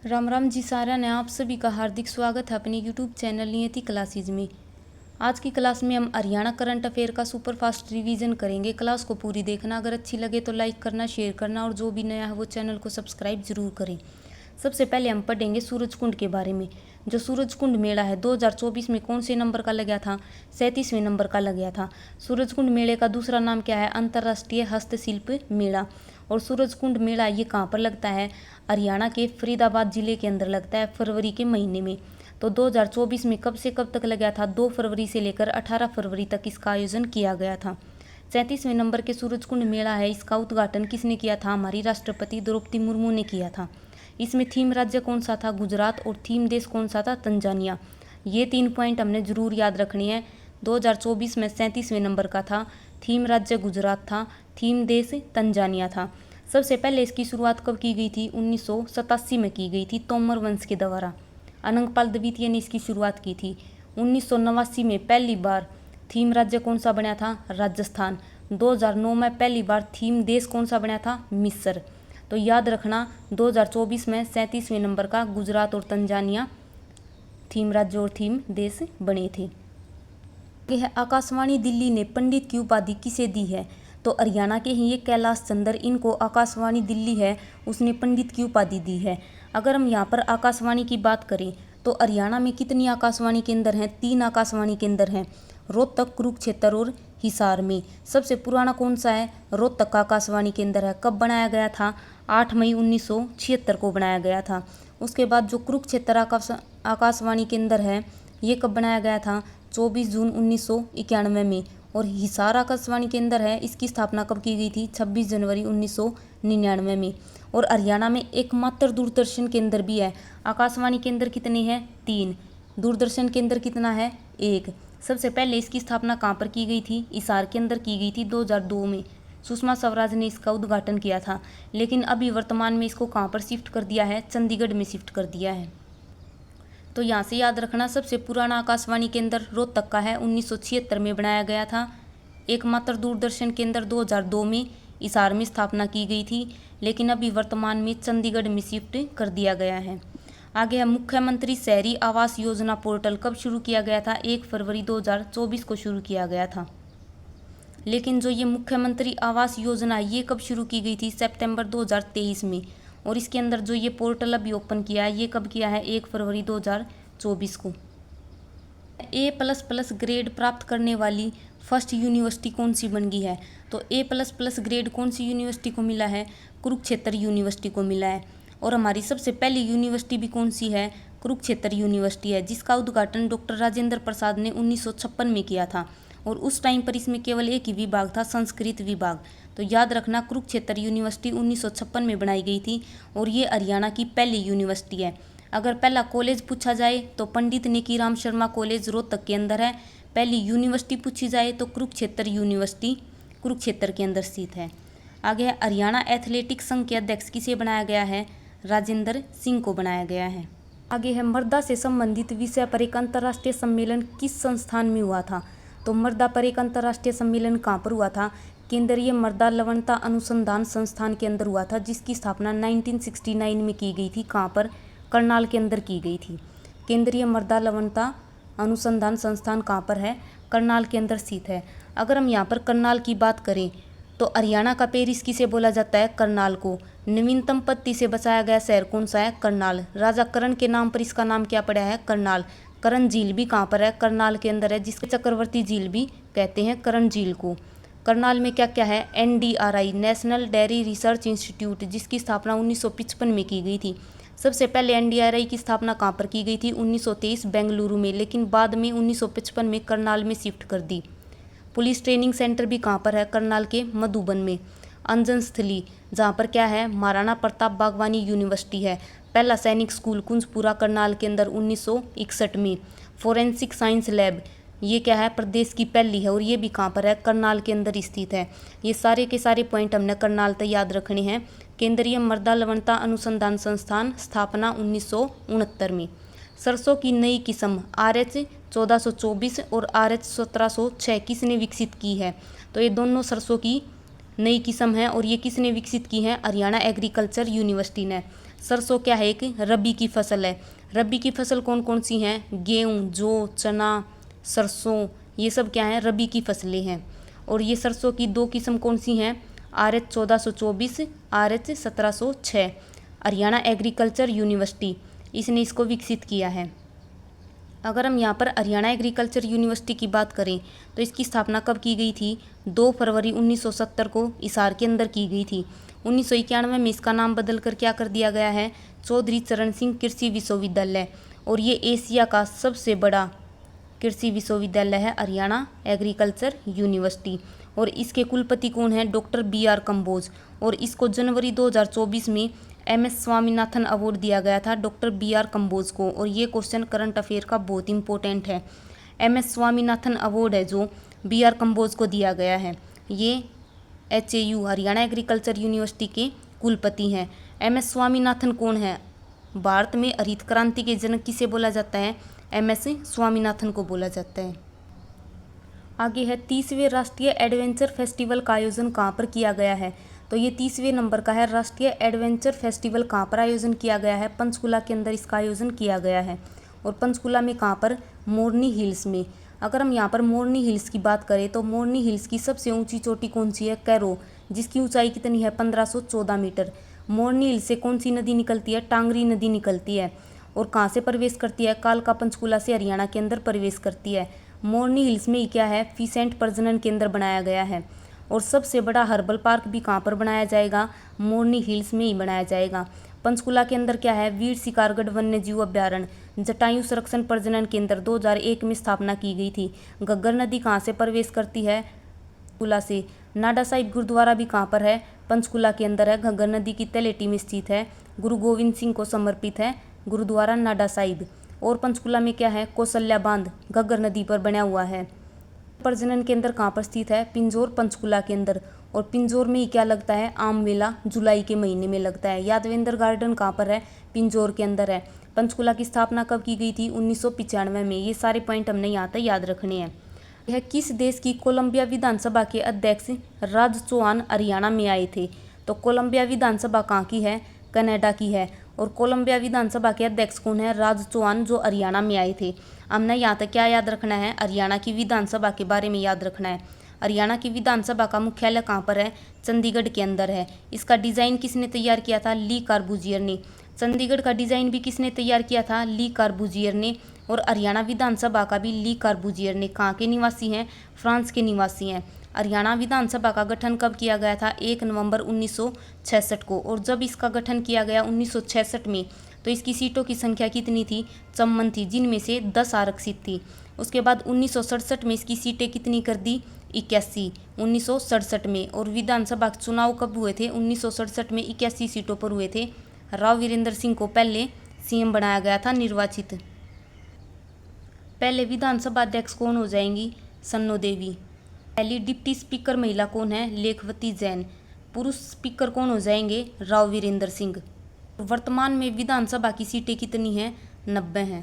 राम राम जी सारा ने आप सभी का हार्दिक स्वागत है अपने यूट्यूब चैनल नियति क्लासेज में। आज की क्लास में हम हरियाणा करंट अफेयर का सुपर फास्ट रिवीजन करेंगे। क्लास को पूरी देखना, अगर अच्छी लगे तो लाइक करना, शेयर करना और जो भी नया है वो चैनल को सब्सक्राइब जरूर करें। सबसे पहले हम पढ़ेंगे सूरजकुंड के बारे में। जो सूरजकुंड मेला है 2024 में कौन से नंबर का लगा था? 37वें नंबर का लगा था। सूरजकुंड मेले का दूसरा नाम क्या है? अंतर्राष्ट्रीय हस्तशिल्प मेला। और सूरजकुंड मेला ये कहाँ पर लगता है? हरियाणा के फरीदाबाद जिले के अंदर लगता है, फरवरी के महीने में। तो 2024 में कब से कब तक लगा था? 2 फरवरी से लेकर 18 फरवरी तक इसका आयोजन किया गया था। 37वें नंबर के सूरजकुंड मेला है, इसका उद्घाटन किसने किया था? हमारी राष्ट्रपति द्रौपदी मुर्मू ने किया था। इसमें थीम राज्य कौन सा था? गुजरात। और थीम देश कौन सा था? तंजानिया। ये 3 पॉइंट हमने जरूर याद रखनी है। 2024 में 37वें नंबर का था, थीम राज्य गुजरात था, थीम देश तंजानिया था। सबसे पहले इसकी शुरुआत कब की गई थी? 1987 में की गई थी, तोमर वंश के द्वारा। अनंगपाल द्वितीय ने इसकी शुरुआत की थी। 1989 में पहली बार थीम राज्य कौन सा बना था? राजस्थान। 2009 में पहली बार थीम देश कौन सा बना था? मिस्र। तो याद रखना 2024 में 37वें नंबर का गुजरात और तंजानिया थीम राज्य और थीम देश बने थे। यह आकाशवाणी दिल्ली ने पंडित की उपाधि किसे दी है? तो हरियाणा के ही ये कैलाश चंद्र, इनको आकाशवाणी दिल्ली है उसने पंडित की उपाधि दी है। अगर हम यहाँ पर आकाशवाणी की बात करें तो हरियाणा में कितनी आकाशवाणी केंद्र हैं? 3 आकाशवाणी केंद्र हैं, रोहतक, कुरुक्षेत्र और हिसार में। सबसे पुराना कौन सा है? रोहतक का आकाशवाणी केंद्र है। कब बनाया गया था? 8 मई 1976 को बनाया गया था। उसके बाद जो कुरुक्षेत्र आकाशवाणी केंद्र है ये कब बनाया गया था? 24 जून 1991 में। और हिसार आकाशवाणी केंद्र है, इसकी स्थापना कब की गई थी? 26 जनवरी 1999 में। और हरियाणा में एकमात्र दूरदर्शन केंद्र भी है। आकाशवाणी केंद्र कितने हैं? 3। दूरदर्शन केंद्र कितना है? 1। सबसे पहले इसकी स्थापना कहाँ पर की गई थी? हिसार के अंदर की गई थी 2002 में। सुषमा स्वराज ने इसका उद्घाटन किया था। लेकिन अभी वर्तमान में इसको कहाँ पर शिफ्ट कर दिया है? चंडीगढ़ में शिफ्ट कर दिया है। तो यहाँ से याद रखना, सबसे पुराना आकाशवाणी केंद्र रोहतक का है, 1976 में बनाया गया था। एकमात्र दूरदर्शन केंद्र 2002 में हिसार में स्थापना की गई थी, लेकिन अभी वर्तमान में चंडीगढ़ में शिफ्ट कर दिया गया है। आगे है मुख्यमंत्री शहरी आवास योजना पोर्टल कब शुरू किया गया था? 1 फरवरी 2024 को शुरू किया गया था। लेकिन जो ये मुख्यमंत्री आवास योजना ये कब शुरू की गई थी? सितंबर 2023 में। और इसके अंदर जो ये पोर्टल अभी ओपन किया है ये कब किया है? 1 फरवरी 2024 को। A++ ग्रेड प्राप्त करने वाली फर्स्ट यूनिवर्सिटी कौन सी बन गई है? तो A++ ग्रेड कौन सी यूनिवर्सिटी को मिला है? कुरुक्षेत्र यूनिवर्सिटी को मिला है। और हमारी सबसे पहली यूनिवर्सिटी भी कौन सी है? कुरुक्षेत्र यूनिवर्सिटी है, जिसका उद्घाटन डॉक्टर राजेंद्र प्रसाद ने 1956 में किया था। और उस टाइम पर इसमें केवल एक ही विभाग था, संस्कृत विभाग। तो याद रखना, कुरुक्षेत्र यूनिवर्सिटी 1956 में बनाई गई थी और ये हरियाणा की पहली यूनिवर्सिटी है। अगर पहला कॉलेज पूछा जाए तो पंडित नेकीराम शर्मा कॉलेज रोहतक के अंदर है। पहली यूनिवर्सिटी पूछी जाए तो कुरुक्षेत्र यूनिवर्सिटी कुरुक्षेत्र के अंदर स्थित है। आगे है हरियाणा एथलेटिक्स संघ के अध्यक्ष किसे बनाया गया है? राजेंद्र सिंह को बनाया गया है। आगे है मृदा से संबंधित विषय पर एक अंतर्राष्ट्रीय सम्मेलन किस संस्थान में हुआ था? तो मृदा पर एक अंतर्राष्ट्रीय सम्मेलन कहाँ पर हुआ था? केंद्रीय मृदा लवणता अनुसंधान संस्थान के अंदर हुआ था, जिसकी स्थापना 1969 में की गई थी। कहाँ पर? करनाल के अंदर की गई थी। केंद्रीय मृदा लवणता अनुसंधान संस्थान कहाँ पर है? करनाल के अंदर स्थित है। अगर हम यहाँ पर करनाल की बात करें तो हरियाणा का पेरिस किसे बोला जाता है? करनाल को। नवीनतम पत्ती से बसाया गया शहर कौन सा है? करनाल। राजा करण के नाम पर इसका नाम क्या पड़ा है? करनाल। करण झील भी कहाँ पर है? करनाल के अंदर है, जिसके चक्रवर्ती झील भी कहते हैं करण झील को। करनाल में क्या क्या है? NDRI national dairy research institute, जिसकी स्थापना 1955 में की गई थी। सबसे पहले NDRI की स्थापना कहाँ पर की गई थी? 1923 बेंगलुरु में, लेकिन बाद में 1955 में करनाल में शिफ्ट कर दी। पुलिस ट्रेनिंग सेंटर भी कहाँ पर है? करनाल के मधुबन में। अंजन स्थली, जहाँ पर क्या है? महाराणा प्रताप बागवानी यूनिवर्सिटी है। पहला सैनिक स्कूल कुंजपुरा करनाल के अंदर 1961 में। फोरेंसिक साइंस लैब, ये क्या है? प्रदेश की पहली है और ये भी कहाँ पर है? करनाल के अंदर स्थित है। ये सारे के सारे पॉइंट हमने करनाल तक याद रखने हैं। केंद्रीय मृदा लवणता अनुसंधान संस्थान, स्थापना 1969 में। सरसों की नई किस्म RH 1424 और RH 1706 किसने विकसित की है? तो ये दोनों सरसों की नई किस्म है और ये किसने विकसित की है? हरियाणा एग्रीकल्चर यूनिवर्सिटी ने। सरसों क्या है, एक रबी की फसल है। रबी की फसल कौन कौन सी हैं? गेहूँ, जौ, चना, सरसों, ये सब क्या हैं? रबी की फसलें हैं। और ये सरसों की दो किस्म कौन सी हैं? RH 1424, RH 1706। Haryana agriculture university इसने इसको विकसित किया है। अगर हम यहाँ पर हरियाणा एग्रीकल्चर यूनिवर्सिटी की बात करें तो इसकी स्थापना कब की गई थी? 2 फरवरी 1970 को हिसार के अंदर की गई थी। 1991 में इसका नाम बदल कर क्या कर दिया गया है? चौधरी चरण सिंह कृषि विश्वविद्यालय। और ये एशिया का सबसे बड़ा कृषि विश्वविद्यालय है हरियाणा एग्रीकल्चर यूनिवर्सिटी। और इसके कुलपति कौन है? Doctor BR Kamboj. और इसको जनवरी 2024 में MS स्वामीनाथन अवार्ड दिया गया था डॉक्टर BR कंबोज को। और ये क्वेश्चन करंट अफेयर का बहुत इंपॉर्टेंट है। MS स्वामीनाथन अवार्ड है जो BR कंबोज को दिया गया है। ये HAU हरियाणा एग्रीकल्चर यूनिवर्सिटी के कुलपति हैं। MS स्वामीनाथन कौन है? भारत में हरित क्रांति के जनक किसे बोला जाता है? MS स्वामीनाथन को बोला जाता है। आगे है 30वें राष्ट्रीय एडवेंचर फेस्टिवल का आयोजन कहाँ पर किया गया है? तो ये 30वें नंबर का है। राष्ट्रीय एडवेंचर फेस्टिवल कहाँ पर आयोजन किया गया है? पंचकुला के अंदर इसका आयोजन किया गया है। और पंचकुला में कहाँ पर? मोरनी हिल्स में। अगर हम यहाँ पर मोरनी हिल्स की बात करें तो मोरनी हिल्स की सबसे ऊंची चोटी कौन सी है? कैरो, जिसकी ऊंचाई कितनी है? 1514 मीटर। मोरनी हिल्स से कौन सी नदी निकलती है? टांगरी नदी निकलती है। और कहाँ से प्रवेश करती है? कालका पंचकुला से हरियाणा के अंदर प्रवेश करती है। मोरनी हिल्स में क्या है? फीसेंट प्रजनन केंद्र बनाया गया है। और सबसे बड़ा हर्बल पार्क भी कहाँ पर बनाया जाएगा? मोरनी हिल्स में ही बनाया जाएगा। पंचकुला के अंदर क्या है? वीर शिकारगढ़ वन्य जीव अभ्यारण्य जटायु संरक्षण प्रजनन केंद्र 2001 में स्थापना की गई थी। घग्गर नदी कहाँ से प्रवेश करती है? पंचकुला से। नाडा साहिब गुरुद्वारा भी कहाँ पर है? पंचकुला के अंदर है। घग्गर नदी की तलेटी में स्थित है। गुरु गोविंद सिंह को समर्पित है गुरुद्वारा नाडा साहिब। और पंचकुला में क्या है? कौशल्या बांध घग्गर नदी पर बना हुआ है। प्रजनन केंद्र कहाँ पर स्थित है? पिंजौर पंचकुला के अंदर। और पिंजौर में ही क्या लगता है? आम मेला जुलाई के महीने में लगता है। यादवेंद्र गार्डन कहाँ पर है? पिंजौर के अंदर है। पंचकुला की स्थापना कब की गई थी? 1995 में। ये सारे पॉइंट हमने यहाँ तक याद रखने हैं। यह किस देश की कोलंबिया विधानसभा के अध्यक्ष राज चौहान हरियाणा में आए थे? तो कोलंबिया विधानसभा कहाँ की है? कनाडा की है। और कोलंबिया विधानसभा के अध्यक्ष कौन है? राज चौहान, जो हरियाणा में आए थे। हमने यहाँ तक क्या याद रखना है? हरियाणा की विधानसभा के बारे में याद रखना है। हरियाणा की विधानसभा का मुख्यालय कहाँ पर है? चंडीगढ़ के अंदर है। इसका डिज़ाइन किसने तैयार किया था? ली कार्बूजियर ने। चंडीगढ़ का डिज़ाइन भी किसने तैयार किया था? ली कार्बूजियर ने। और हरियाणा विधानसभा का भी ली कार्बूजियर ने। कहाँ के निवासी हैं? फ्रांस के निवासी हैं। हरियाणा विधानसभा का गठन कब किया गया था? 1 नवंबर 1966 को। और जब इसका गठन किया गया 1966 में तो इसकी सीटों की संख्या कितनी थी? 54 थी, जिनमें से 10 आरक्षित थी। उसके बाद 1967 में इसकी सीटें कितनी कर दी? 81 1967 में। और विधानसभा चुनाव कब हुए थे? 1967 में 81 सीटों पर हुए थे। राव वीरेंद्र सिंह को पहले CM बनाया गया था निर्वाचित। पहले विधानसभा अध्यक्ष कौन हो जाएंगी? सन्नो देवी। पहली डिप्टी स्पीकर महिला कौन है? लेखवती जैन। पुरुष स्पीकर कौन हो जाएंगे? राव वीरेंद्र सिंह। वर्तमान में विधानसभा की सीटें कितनी हैं? 90 हैं।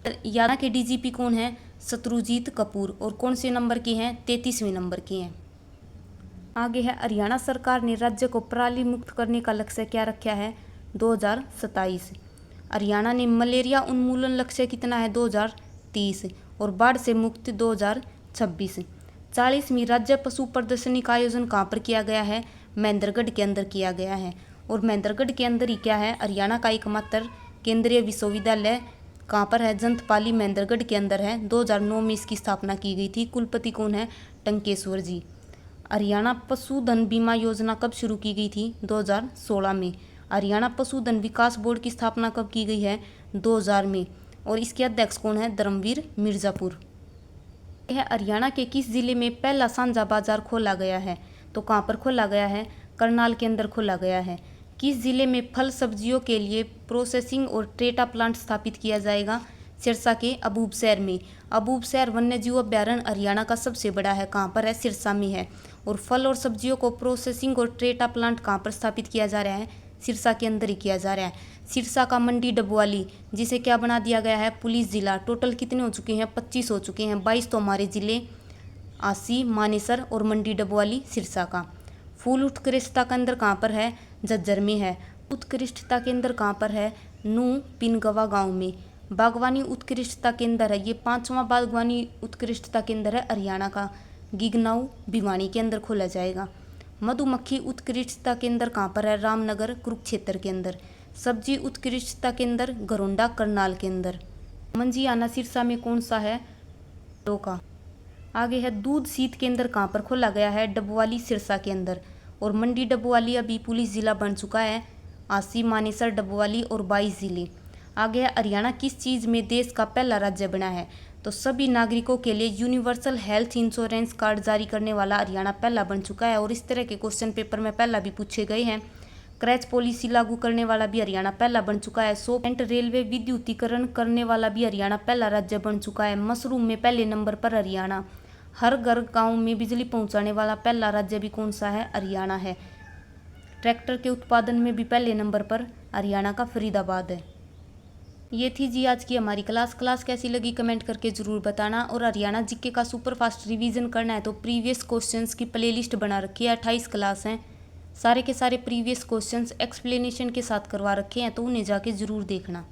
हरियाणा के DGP कौन है? शत्रुजीत कपूर। और कौन से नंबर के हैं? 33वें नंबर के हैं। आगे है हरियाणा सरकार ने राज्य को पराली मुक्त करने का लक्ष्य क्या रखा है? 2027। हरियाणा ने मलेरिया उन्मूलन लक्ष्य कितना है? 2030। और बाढ़ से मुक्त 2026। 40वीं राज्य पशु प्रदर्शनी का आयोजन कहाँ पर किया गया है? महेंद्रगढ़ के अंदर किया गया है। और महेंद्रगढ़ के अंदर ही क्या है? हरियाणा का एकमात्र केंद्रीय विश्वविद्यालय कहाँ पर है? जंतपाली महेंद्रगढ़ के अंदर है। 2009 में इसकी स्थापना की गई थी। कुलपति कौन है? टंकेश्वर जी। हरियाणा पशुधन बीमा योजना कब शुरू की गई थी? 2016 में। हरियाणा पशुधन विकास बोर्ड की स्थापना कब की गई है? 2000 में। और इसके अध्यक्ष कौन है? धर्मवीर मिर्ज़ापुर। यह हरियाणा के किस जिले में पहला साझा बाजार खोला गया है? तो कहाँ पर खोला गया है? करनाल के अंदर खोला गया है। किस जिले में फल सब्जियों के लिए प्रोसेसिंग और ट्रेटा प्लांट स्थापित किया जाएगा? सिरसा के अबूबसैर में। अबूबसैर वन्य जीव अभ्यारण्य हरियाणा का सबसे बड़ा है। कहाँ पर है? सिरसा में है। और फल और सब्जियों को प्रोसेसिंग और ट्रेटा प्लांट कहाँ पर स्थापित किया जा रहा है? सिरसा के अंदर ही किया जा रहा है। सिरसा का मंडी डबवाली, जिसे क्या बना दिया गया है? पुलिस जिला। टोटल कितने हो चुके हैं? 25 हो चुके हैं। 22 तो हमारे जिले आसी, मानेसर और मंडी डबवाली सिरसा का। फूल उत्कृष्टता केंद्र कहाँ पर है? झज्जर में है। उत्कृष्टता केंद्र कहाँ पर है? नूह पिनगवा गांव में। बागवानी उत्कृष्टता केंद्र है, ये 5वां बागवानी उत्कृष्टता केंद्र है हरियाणा का, गिगनाऊ भिवानी के अंदर खोला जाएगा। मधुमक्खी उत्कृष्टता केंद्र कहाँ पर है? रामनगर कुरुक्षेत्र के अंदर। सब्जी उत्कृष्टता केंद्र घरोंडा करनाल के अंदर। मंजियाना सिरसा में कौन सा है? का। आगे है दूध शीत केंद्र कहाँ पर खोला गया है? डबवाली सिरसा के अंदर। और मंडी डबवाली अभी पुलिस जिला बन चुका है। 80 मानेसर डबवाली और 22 जिले। आगे है हरियाणा किस चीज़ में देश का पहला राज्य बना है? तो सभी नागरिकों के लिए यूनिवर्सल हेल्थ इंश्योरेंस कार्ड जारी करने वाला हरियाणा पहला बन चुका है। और इस तरह के क्वेश्चन पेपर में पहला भी पूछे गए हैं। क्रैच पॉलिसी लागू करने वाला भी हरियाणा पहला बन चुका है। 100% रेलवे विद्युतीकरण करने वाला भी हरियाणा पहला राज्य बन चुका है। मशरूम में पहले नंबर पर हरियाणा। हर घर गांव में बिजली पहुंचाने वाला पहला राज्य भी कौन सा है? हरियाणा है। ट्रैक्टर के उत्पादन में भी पहले नंबर पर हरियाणा का फरीदाबाद है। ये थी जी आज की हमारी क्लास कैसी लगी कमेंट करके ज़रूर बताना। और हरियाणा जीके का सुपर फास्ट रिवीजन करना है तो प्रीवियस क्वेश्चंस की प्लेलिस्ट बना रखी है। 28 क्लास हैं, सारे के सारे प्रीवियस क्वेश्चंस एक्सप्लेनेशन के साथ करवा रखे हैं, तो उन्हें जाके ज़रूर देखना।